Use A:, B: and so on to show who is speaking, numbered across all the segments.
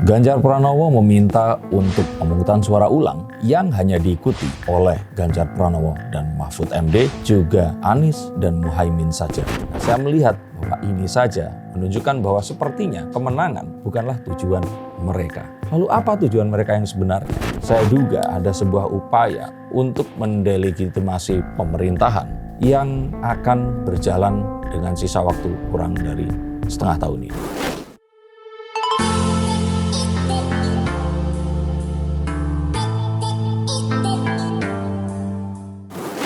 A: Ganjar Pranowo meminta untuk pemungutan suara ulang yang hanya diikuti oleh Ganjar Pranowo dan Mahfud MD, juga Anies dan Muhaimin saja. Saya melihat bahwa ini saja menunjukkan bahwa sepertinya kemenangan bukanlah tujuan mereka. Lalu apa tujuan mereka yang sebenarnya? Saya duga ada sebuah upaya untuk mendelegitimasi pemerintahan yang akan berjalan dengan sisa waktu kurang dari setengah tahun ini.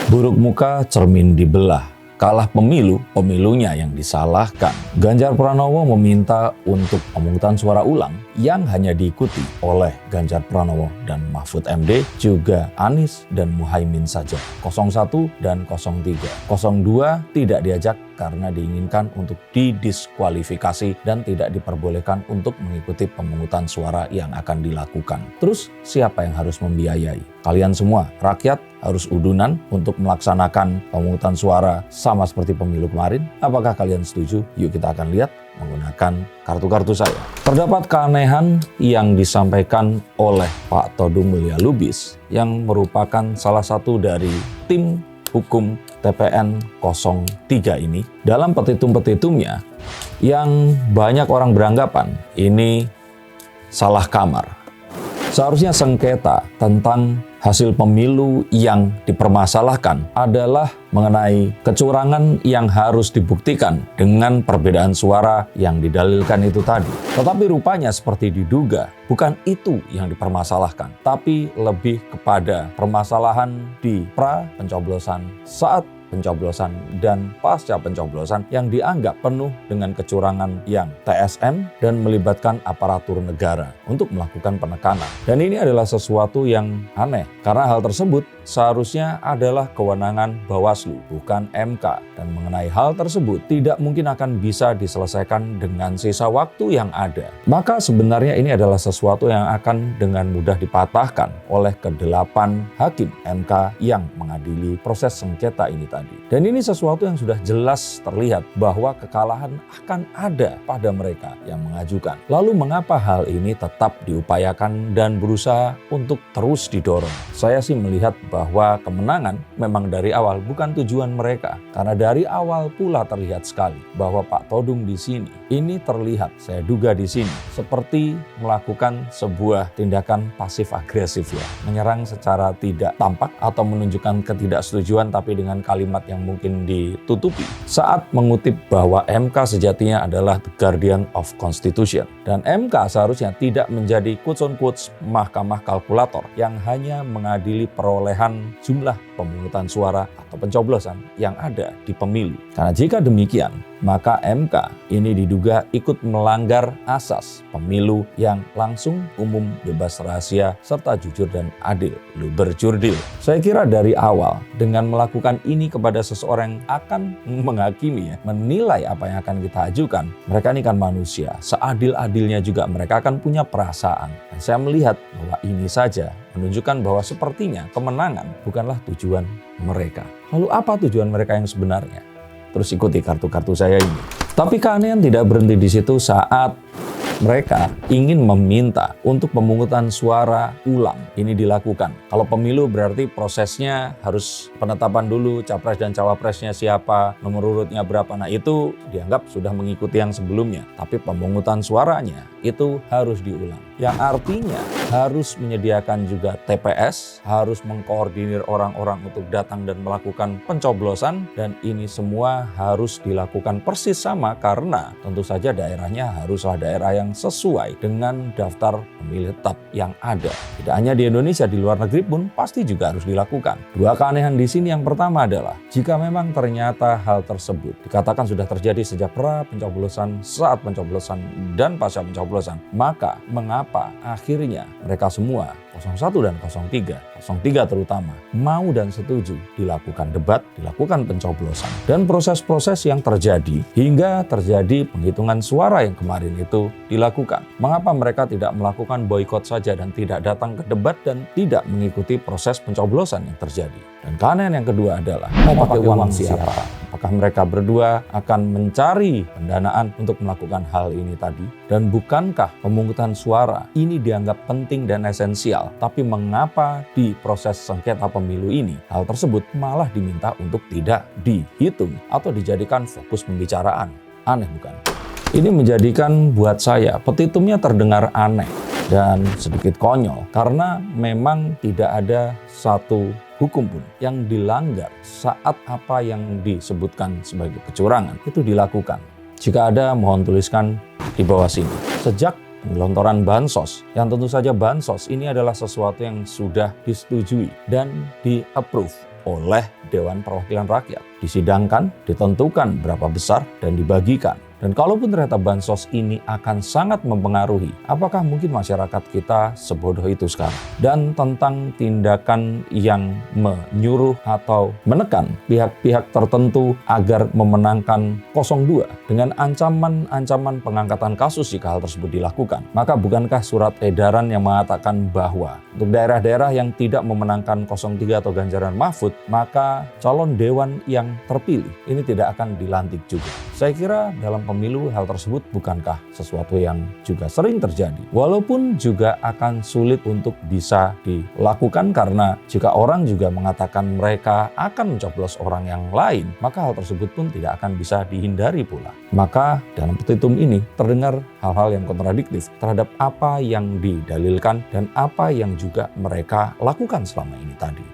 A: Buruk muka cermin dibelah, kalah pemilu, pemilunya yang disalahkan. Ganjar Pranowo meminta untuk pemungutan suara ulang yang hanya diikuti oleh Ganjar Pranowo dan Mahfud MD, juga Anies dan Muhaimin saja. 01 dan 03. 02 tidak diajak karena diinginkan untuk didiskualifikasi dan tidak diperbolehkan untuk mengikuti pemungutan suara yang akan dilakukan. Terus siapa yang harus membiayai? Kalian semua, rakyat harus udunan untuk melaksanakan pemungutan suara sama seperti pemilu kemarin. Apakah kalian setuju? Yuk kita akan lihat menggunakan kartu-kartu saya. Terdapat keanehan yang disampaikan oleh Pak Todung Mulya Lubis yang merupakan salah satu dari tim hukum TPN 03 ini. Dalam petitum-petitumnya yang banyak orang beranggapan ini salah kamar. Seharusnya sengketa tentang hasil pemilu yang dipermasalahkan adalah mengenai kecurangan yang harus dibuktikan dengan perbedaan suara yang didalilkan itu tadi. Tetapi rupanya seperti diduga, bukan itu yang dipermasalahkan, tapi lebih kepada permasalahan di pra-pencoblosan, saat pencoblosan, dan pasca pencoblosan yang dianggap penuh dengan kecurangan yang TSM dan melibatkan aparatur negara untuk melakukan penekanan. Dan ini adalah sesuatu yang aneh, karena hal tersebut seharusnya adalah kewenangan Bawaslu, bukan MK. Dan mengenai hal tersebut tidak mungkin akan bisa diselesaikan dengan sisa waktu yang ada. Maka sebenarnya ini adalah sesuatu yang akan dengan mudah dipatahkan oleh ke-8 hakim MK yang mengadili proses sengketa ini tadi. Dan ini sesuatu yang sudah jelas terlihat bahwa kekalahan akan ada pada mereka yang mengajukan. Lalu mengapa hal ini tetap diupayakan dan berusaha untuk terus didorong? Saya sih melihat bahwa kemenangan memang dari awal bukan tujuan mereka. Karena dari awal pula terlihat sekali bahwa Pak Todung di sini, ini terlihat, saya duga di sini, seperti melakukan sebuah tindakan pasif agresif ya. Menyerang secara tidak tampak atau menunjukkan ketidaksetujuan tapi dengan kalimat yang mungkin ditutupi. Saat mengutip bahwa MK sejatinya adalah the guardian of constitution. Dan MK seharusnya tidak menjadi quotes-on-quotes mahkamah kalkulator yang hanya mengadili perolehan jumlah pemungutan suara atau pencoblosan yang ada di pemilu. Karena jika demikian, maka MK ini diduga ikut melanggar asas pemilu yang langsung, umum, bebas rahasia, serta jujur dan adil. Lu berjurdil. Saya kira dari awal dengan melakukan ini kepada seseorang yang akan menghakimi ya, menilai apa yang akan kita ajukan, mereka ini kan manusia. Seadil-adilnya juga mereka akan punya perasaan. Dan saya melihat bahwa ini saja menunjukkan bahwa sepertinya kemenangan bukanlah tujuan mereka. Lalu apa tujuan mereka yang sebenarnya? Terus ikuti kartu-kartu saya ini. Tapi keanehan tidak berhenti di situ saat mereka ingin meminta untuk pemungutan suara ulang ini dilakukan. Kalau pemilu berarti prosesnya harus penetapan dulu capres dan cawapresnya siapa, nomor urutnya berapa. Nah itu dianggap sudah mengikuti yang sebelumnya. Tapi pemungutan suaranya itu harus diulang. Yang artinya harus menyediakan juga TPS, harus mengkoordinir orang-orang untuk datang dan melakukan pencoblosan. Dan ini semua harus dilakukan persis sama karena tentu saja daerahnya haruslah daerah yang sesuai dengan daftar pemilih tetap yang ada. Tidak hanya di Indonesia, di luar negeri pun pasti juga harus dilakukan. Dua keanehan di sini, yang pertama adalah jika memang ternyata hal tersebut dikatakan sudah terjadi sejak pra-pencoblosan, saat pencoblosan, dan pasca pencoblosan, maka mengapa akhirnya mereka semua 01 dan 03 terutama mau dan setuju dilakukan debat, dilakukan pencoblosan, dan proses-proses yang terjadi hingga terjadi penghitungan suara yang kemarin itu dilakukan. Mengapa mereka tidak melakukan boikot saja dan tidak datang ke debat dan tidak mengikuti proses pencoblosan yang terjadi? Dan keanehan yang kedua adalah mau pakai uang siapa? Apakah mereka berdua akan mencari pendanaan untuk melakukan hal ini tadi? Dan bukankah pemungutan suara ini dianggap penting dan esensial? Tapi mengapa di proses sengketa pemilu ini hal tersebut malah diminta untuk tidak dihitung atau dijadikan fokus pembicaraan? Aneh bukan? Ini menjadikan buat saya petitumnya terdengar aneh dan sedikit konyol karena memang tidak ada satu hukum pun yang dilanggar saat apa yang disebutkan sebagai kecurangan itu dilakukan. Jika ada, mohon tuliskan di bawah sini. Sejak penggelontoran bansos, yang tentu saja bansos ini adalah sesuatu yang sudah disetujui dan di-approve oleh Dewan Perwakilan Rakyat. Disidangkan, ditentukan berapa besar dan dibagikan. Dan kalaupun ternyata bansos ini akan sangat mempengaruhi, apakah mungkin masyarakat kita sebodoh itu sekarang? Dan tentang tindakan yang menyuruh atau menekan pihak-pihak tertentu agar memenangkan 02 dengan ancaman-ancaman pengangkatan kasus jika hal tersebut dilakukan. Maka bukankah surat edaran yang mengatakan bahwa untuk daerah-daerah yang tidak memenangkan 03 atau Ganjar dan Mahfud, maka calon dewan yang terpilih ini tidak akan dilantik juga. Saya kira dalam pemilu hal tersebut bukankah sesuatu yang juga sering terjadi. Walaupun juga akan sulit untuk bisa dilakukan karena jika orang juga mengatakan mereka akan mencoblos orang yang lain, maka hal tersebut pun tidak akan bisa dihindari pula. Maka dalam petitum ini terdengar hal-hal yang kontradiktif terhadap apa yang didalilkan dan apa yang juga mereka lakukan selama ini tadi.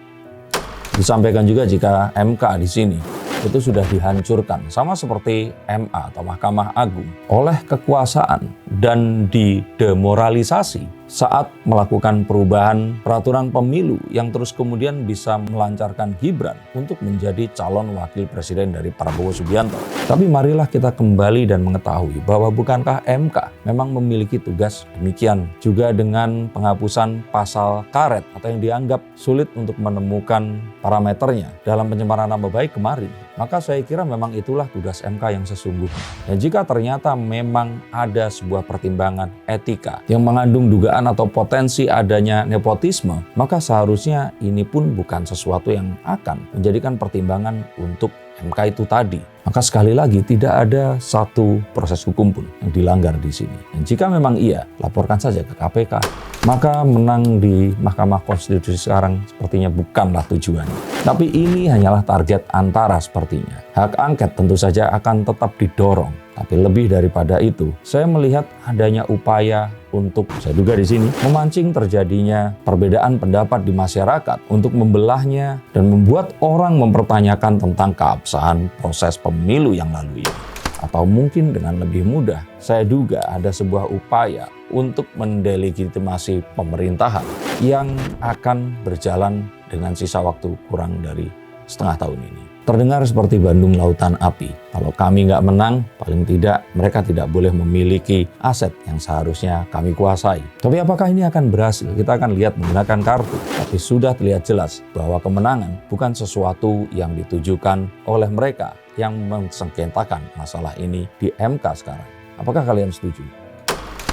A: Disampaikan juga jika MK di sini itu sudah dihancurkan sama seperti MA atau Mahkamah Agung oleh kekuasaan dan didemoralisasi saat melakukan perubahan peraturan pemilu yang terus kemudian bisa melancarkan Gibran untuk menjadi calon wakil presiden dari Prabowo Subianto. Tapi marilah kita kembali dan mengetahui bahwa bukankah MK memang memiliki tugas demikian juga dengan penghapusan pasal karet atau yang dianggap sulit untuk menemukan parameternya dalam pencemaran nama baik kemarin. Maka saya kira memang itulah tugas MK yang sesungguhnya. Dan jika ternyata memang ada sebuah pertimbangan etika yang mengandung dugaan atau potensi adanya nepotisme, maka seharusnya ini pun bukan sesuatu yang akan menjadikan pertimbangan untuk MK itu tadi. Maka sekali lagi tidak ada satu proses hukum pun yang dilanggar di sini. Dan jika memang iya, laporkan saja ke KPK. Maka menang di Mahkamah Konstitusi sekarang sepertinya bukanlah tujuannya. Tapi ini hanyalah target antara sepertinya. Hak angket tentu saja akan tetap didorong. Tapi lebih daripada itu, saya melihat adanya upaya untuk, saya duga di sini, memancing terjadinya perbedaan pendapat di masyarakat untuk membelahnya dan membuat orang mempertanyakan tentang keabsahan proses pemilu yang lalu ini. Atau mungkin dengan lebih mudah, saya duga ada sebuah upaya untuk mendelegitimasi pemerintahan yang akan berjalan dengan sisa waktu kurang dari setengah tahun ini. Terdengar seperti Bandung Lautan Api. Kalau kami nggak menang, paling tidak mereka tidak boleh memiliki aset yang seharusnya kami kuasai. Tapi apakah ini akan berhasil? Kita akan lihat menggunakan kartu. Tapi sudah terlihat jelas bahwa kemenangan bukan sesuatu yang ditujukan oleh mereka yang mensengketakan masalah ini di MK sekarang. Apakah kalian setuju?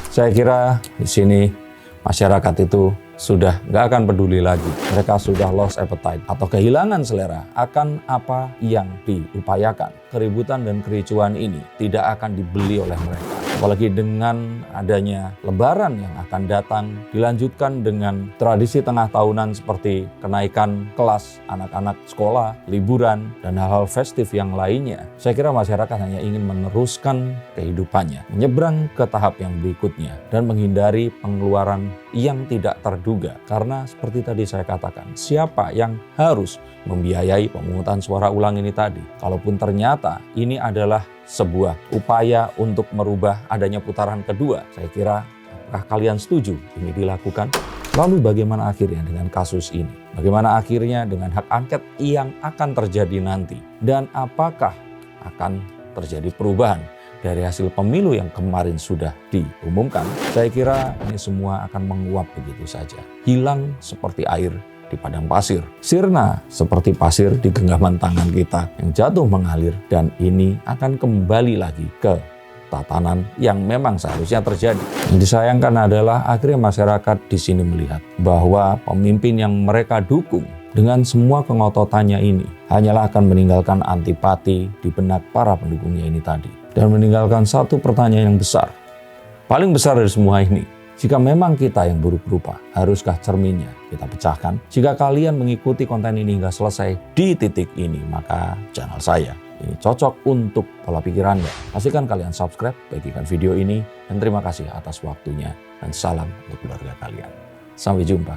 A: Saya kira di sini masyarakat itu sudah nggak akan peduli lagi. Mereka sudah lost appetite atau kehilangan selera akan apa yang diupayakan. Keributan dan kericuan ini tidak akan dibeli oleh mereka. Apalagi dengan adanya Lebaran yang akan datang, dilanjutkan dengan tradisi tengah tahunan seperti kenaikan kelas anak-anak sekolah, liburan, dan hal-hal festif yang lainnya. Saya kira masyarakat hanya ingin meneruskan kehidupannya, menyeberang ke tahap yang berikutnya, dan menghindari pengeluaran yang tidak terduga. Karena seperti tadi saya katakan, siapa yang harus membiayai pemungutan suara ulang ini tadi? Kalaupun ternyata ini adalah sebuah upaya untuk merubah adanya putaran kedua, saya kira apakah kalian setuju ini dilakukan? Lalu bagaimana akhirnya dengan kasus ini? Bagaimana akhirnya dengan hak angket yang akan terjadi nanti? Dan apakah akan terjadi perubahan dari hasil pemilu yang kemarin sudah diumumkan? Saya kira ini semua akan menguap begitu saja. Hilang seperti air di padang pasir. Sirna seperti pasir di genggaman tangan kita yang jatuh mengalir, dan ini akan kembali lagi ke tatanan yang memang seharusnya terjadi. Yang disayangkan adalah akhirnya masyarakat di sini melihat bahwa pemimpin yang mereka dukung dengan semua kengototannya ini hanyalah akan meninggalkan antipati di benak para pendukungnya ini tadi. Dan meninggalkan satu pertanyaan yang besar. Paling besar dari semua ini, jika memang kita yang buruk rupa, haruskah cerminnya kita pecahkan? Jika kalian mengikuti konten ini hingga selesai di titik ini, maka channel saya ini cocok untuk pola pikir Anda. Pastikan kalian subscribe, bagikan video ini, dan terima kasih atas waktunya. Dan salam untuk keluarga kalian. Sampai jumpa.